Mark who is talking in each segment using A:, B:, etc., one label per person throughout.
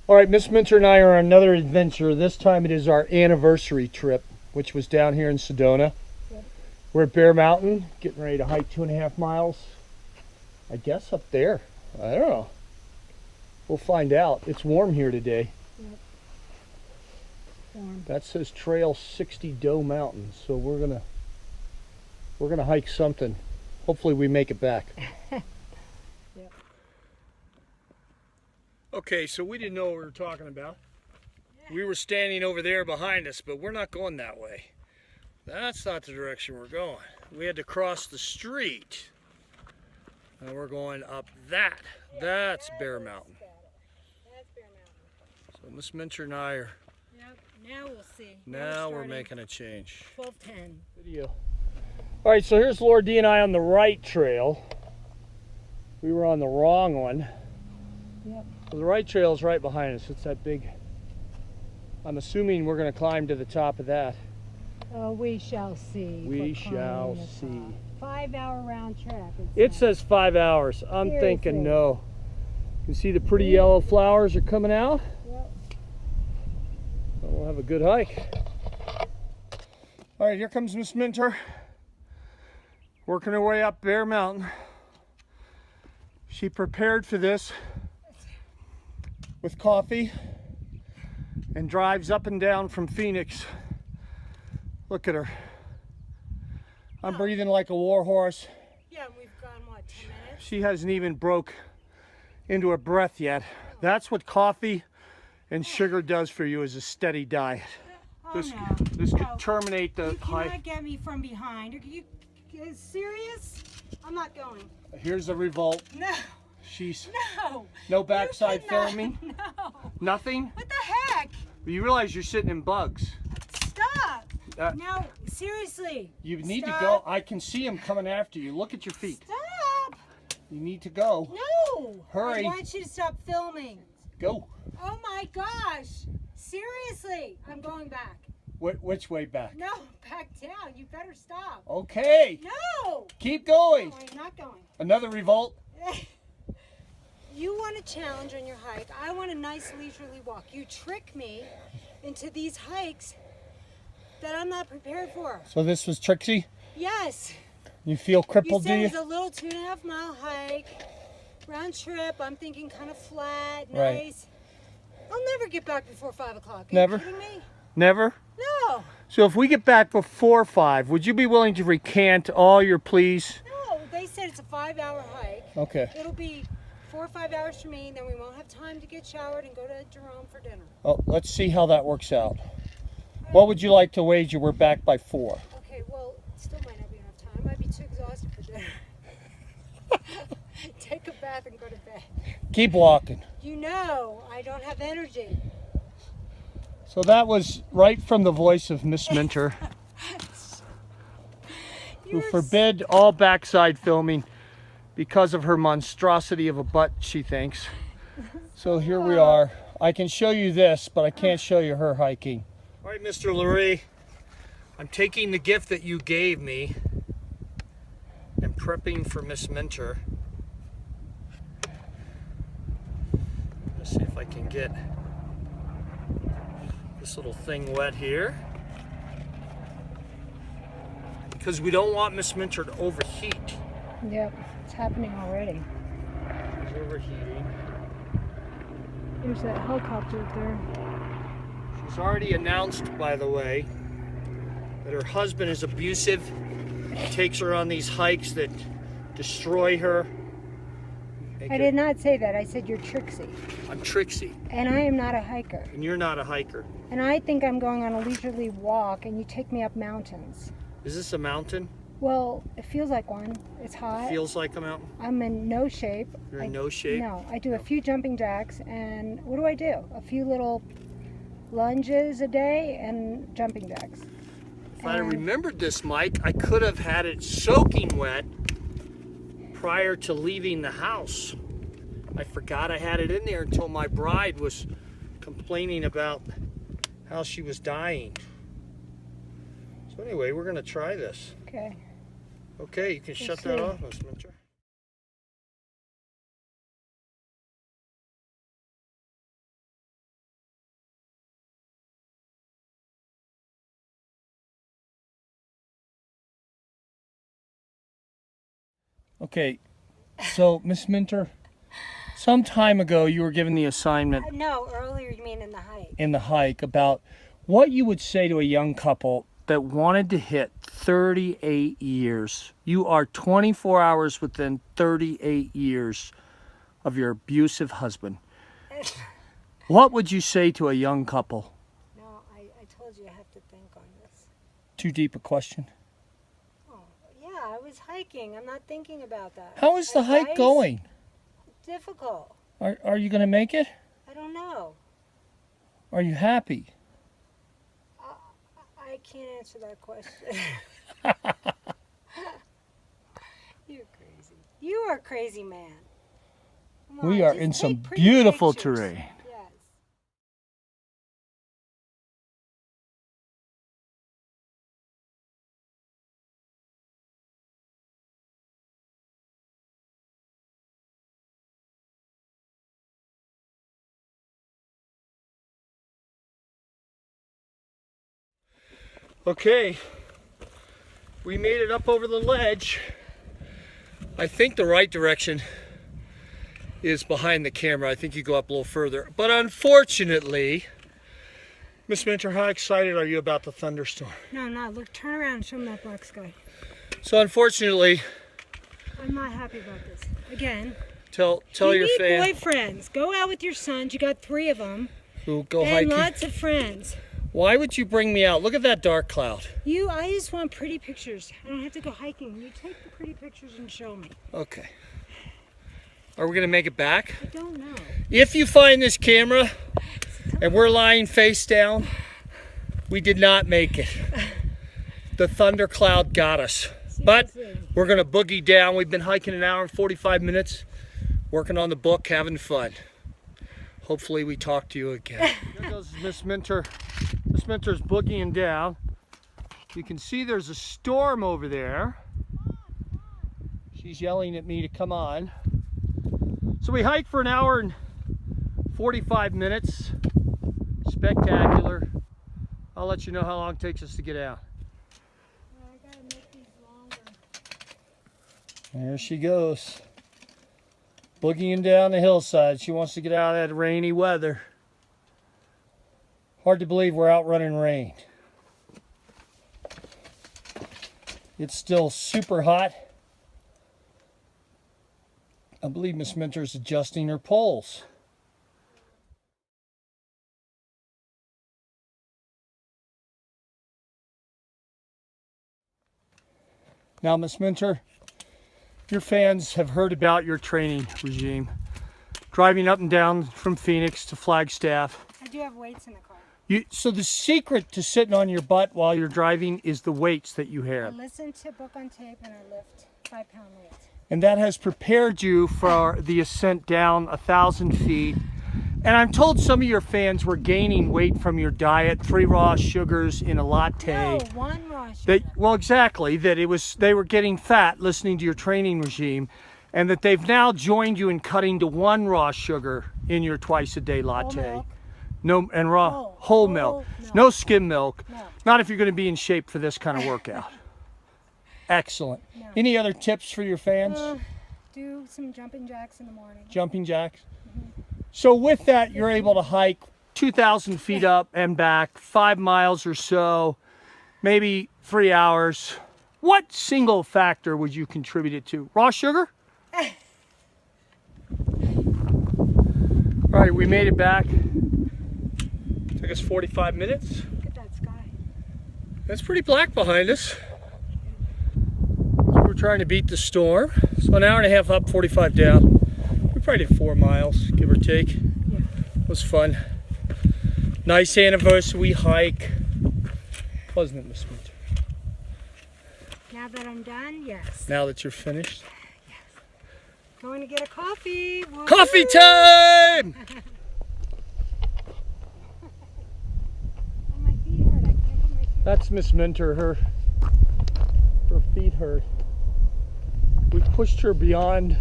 A: All right, Miss Minter and I are on another adventure. This time it is our anniversary trip, which was down here in Sedona.
B: Yep.
A: We're at Bear Mountain, getting ready to hike 2.5 miles. I guess up there. I don't know. We'll find out. It's warm here today.
B: Yep. Warm.
A: That says Trail 60 Doe Mountain, so we're gonna hike something. Hopefully we make it back.
B: Yep.
A: Okay, so we didn't know what we were talking about. We were standing over there behind us, but we're not going that way. That's not the direction we're going. We had to cross the street. And we're going up that. That's Bear Mountain.
B: That's Bear Mountain.
A: So Miss Minter and I are,
B: Yep. Now we'll see.
A: now we're making a change.
B: 12:10.
A: Video. All right, so here's Laura D and I on the right trail. We were on the wrong one.
B: Yep.
A: So the right trail is right behind us. It's that big. I'm assuming we're going to climb to the top of that.
B: Oh, we shall see.
A: We
B: for
A: shall
B: crying out
A: see.
B: loud. 5-hour round trip.
A: It says 5 hours. I'm thinking
B: Seriously.
A: no. You can see the pretty yellow flowers are coming out.
B: Yep.
A: So we'll have a good hike. All right, here comes Miss Minter. Working her way up Bear Mountain. She prepared for this with coffee and drives up and down from Phoenix. Look at her. I'm breathing like a war horse.
B: Yeah, we've gone, what, 10 minutes?
A: She hasn't even broke into her breath yet. That's what coffee and sugar does for you, is a steady diet.
B: Oh,
A: This
B: no.
A: could
B: No.
A: terminate the
B: You
A: hike.
B: cannot get me from behind. Are you serious? I'm not going.
A: Here's the revolt.
B: No.
A: She's
B: No.
A: no backside
B: You cannot.
A: filming.
B: No.
A: Nothing.
B: What the heck?
A: You realize you're sitting in bugs.
B: Stop.
A: Uh,
B: No, seriously.
A: You need to
B: Stop.
A: go. I can see him coming after you. Look at your feet.
B: Stop.
A: You need to go.
B: No.
A: Hurry.
B: I want you to stop filming.
A: Go.
B: Oh my gosh. Seriously. I'm going back.
A: Which way back?
B: No, back down. You better stop.
A: Okay.
B: No.
A: Keep going.
B: No, I'm not going.
A: Another revolt.
B: You want a challenge on your hike. I want a nice leisurely walk. You trick me into these hikes that I'm not prepared for.
A: So this was Trixie.
B: Yes.
A: You feel
B: You
A: crippled, do
B: said
A: you?
B: it's a little 2.5 mile hike, round trip. I'm thinking kind of flat,
A: Right.
B: nice. I'll never get back before 5 o'clock. Are
A: Never?
B: you kidding me?
A: Never.
B: No.
A: So if we get back before 5, would you be willing to recant all your pleas?
B: No. They said it's a 5-hour hike.
A: Okay.
B: It'll be 4 or 5 hours for me, and then we won't have time to get showered and go to Jerome for dinner.
A: Oh, let's see how that works out. What would you like to wager we're back by 4?
B: Okay, well, it still might not be enough time. I might be too exhausted for dinner. Take a bath and go to bed.
A: Keep walking.
B: You know, I don't have energy.
A: So that was right from the voice of Miss Minter, who
B: You're
A: forbid all backside filming because of her monstrosity of a butt, she thinks. So here we are. I can show you this, but I can't show you her hiking. All right, Mr. Lurie, I'm taking the gift that you gave me and prepping for Miss Minter. Let's see if I can get this little thing wet here, because we don't want Miss Minter to overheat.
B: Yep, it's happening already.
A: She's overheating.
B: There's that helicopter up there.
A: She's already announced, by the way, that her husband is abusive. He takes her on these hikes that destroy her.
B: I did not say that. I said you're Trixie.
A: I'm Trixie,
B: And I am not a hiker.
A: and you're not a hiker.
B: And I think I'm going on a leisurely walk, and you take me up mountains.
A: Is this a mountain?
B: Well, it feels like one. It's hot.
A: Feels like a mountain?
B: I'm in no shape.
A: You're in no shape?
B: No, I do a few jumping jacks, and what do? A few little lunges a day and jumping jacks.
A: If I remembered this, Mike, I could have had it soaking wet prior to leaving the house. I forgot I had it in there until my bride was complaining about how she was dying. So anyway, we're going to try this.
B: Okay.
A: Okay, you can shut that off, Miss Minter. Okay, so Miss Minter, some time ago you were given the assignment
B: No, earlier you mean in the hike.
A: in the hike about what you would say to a young couple that wanted to hit 38 years. You are 24 hours within 38 years of your abusive husband. What would you say to a young couple?
B: No, I told you I have to think on this.
A: Too deep a question.
B: Oh, yeah, I was hiking. I'm not thinking about that.
A: How is the hike
B: Advice?
A: going?
B: Difficult.
A: Are you going to make it?
B: I don't know.
A: Are you happy?
B: I can't answer that question. You're crazy. You are a crazy man. Come
A: We
B: on,
A: are
B: just
A: in
B: take
A: some
B: pretty
A: beautiful
B: pictures.
A: terrain.
B: Yes.
A: Okay, we made it up over the ledge. I think the right direction is behind the camera. I think you go up a little further. But unfortunately, Miss Minter, how excited are you about the thunderstorm?
B: No, look, turn around and show them that black sky.
A: So unfortunately,
B: I'm not happy about this. Again,
A: tell
B: you
A: your
B: need
A: fans
B: boyfriends. Go out with your sons. You got 3 of them.
A: who go
B: And
A: hiking.
B: lots of friends.
A: Why would you bring me out? Look at that dark cloud.
B: I just want pretty pictures. I don't have to go hiking. You take the pretty pictures and show me.
A: Okay. Are we gonna make it back?
B: I don't know.
A: If you find this camera and we're lying face down, we did not make it. The thundercloud got us. But
B: Seriously.
A: we're gonna boogie down. We've been hiking an hour and 45 minutes, working on the book, having fun. Hopefully we talk to you again. There goes Miss Minter. Miss Minter's boogieing down. You can see there's a storm over there. She's yelling at me to come on. So we hiked for an hour and 45 minutes. Spectacular. I'll let you know how long it takes us to get out.
B: I gotta make these longer.
A: There she goes. Boogieing down the hillside. She wants to get out of that rainy weather. Hard to believe we're out running rain. It's still super hot. I believe Miss Minter's adjusting her poles. Now, Miss Minter, your fans have heard about your training regime. Driving up and down from Phoenix to Flagstaff.
B: I do have weights in the car.
A: So the secret to sitting on your butt while you're driving is the weights that you
B: I
A: have.
B: listen to book on tape and I lift 5-pound weights.
A: And that has prepared you for the ascent down 1,000 feet. And I'm told some of your fans were gaining weight from your diet, 3 raw sugars in a latte.
B: No, 1 raw sugar.
A: Well, exactly, that they were getting fat listening to your training regime, and that they've now joined you in cutting to 1 raw sugar in your twice-a-day latte.
B: milk.
A: No, and raw
B: Whole
A: whole milk.
B: milk.
A: No skim milk.
B: No.
A: Not if you're going to be in shape for this kind of workout. Excellent.
B: No.
A: Any other tips for your fans?
B: Do some jumping jacks in the morning.
A: Jumping jacks. So with that, you're able to hike 2,000 feet up and back, 5 miles or so, maybe 3 hours. What single factor would you contribute it to? Raw sugar? All right, we made it back. Took us 45 minutes.
B: Look at that sky.
A: It's pretty black behind us. So we're trying to beat the storm. So an hour and a half up, 45 down. We probably did 4 miles, give or take.
B: Yeah.
A: It was fun. Nice anniversary hike. Wasn't it, Miss Minter?
B: Now that I'm done, yes.
A: Now that you're finished.
B: Going to get a coffee. Woo!
A: Coffee time!
B: Oh, my feet hurt. I can't put my feet
A: That's Miss Minter. Her feet hurt. We pushed her beyond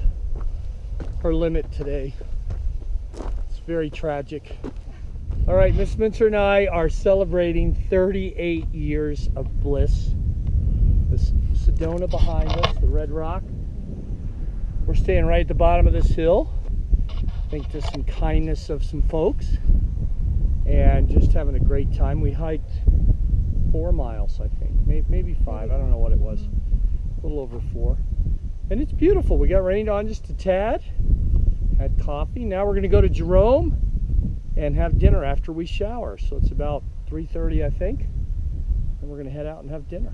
A: her limit today. It's very tragic. All right, Miss Minter and I are celebrating 38 years of bliss. The Sedona behind us, the Red Rock. We're staying right at the bottom of this hill. I think to some kindness of some folks. And just having a great time. We hiked 4 miles, I think. Maybe 5. I don't know what it was. A little over 4. And it's beautiful. We got rained on just a tad. Had coffee. Now we're going to go to Jerome and have dinner after we shower. So it's about 3:30, I think. And we're going to head out and have dinner.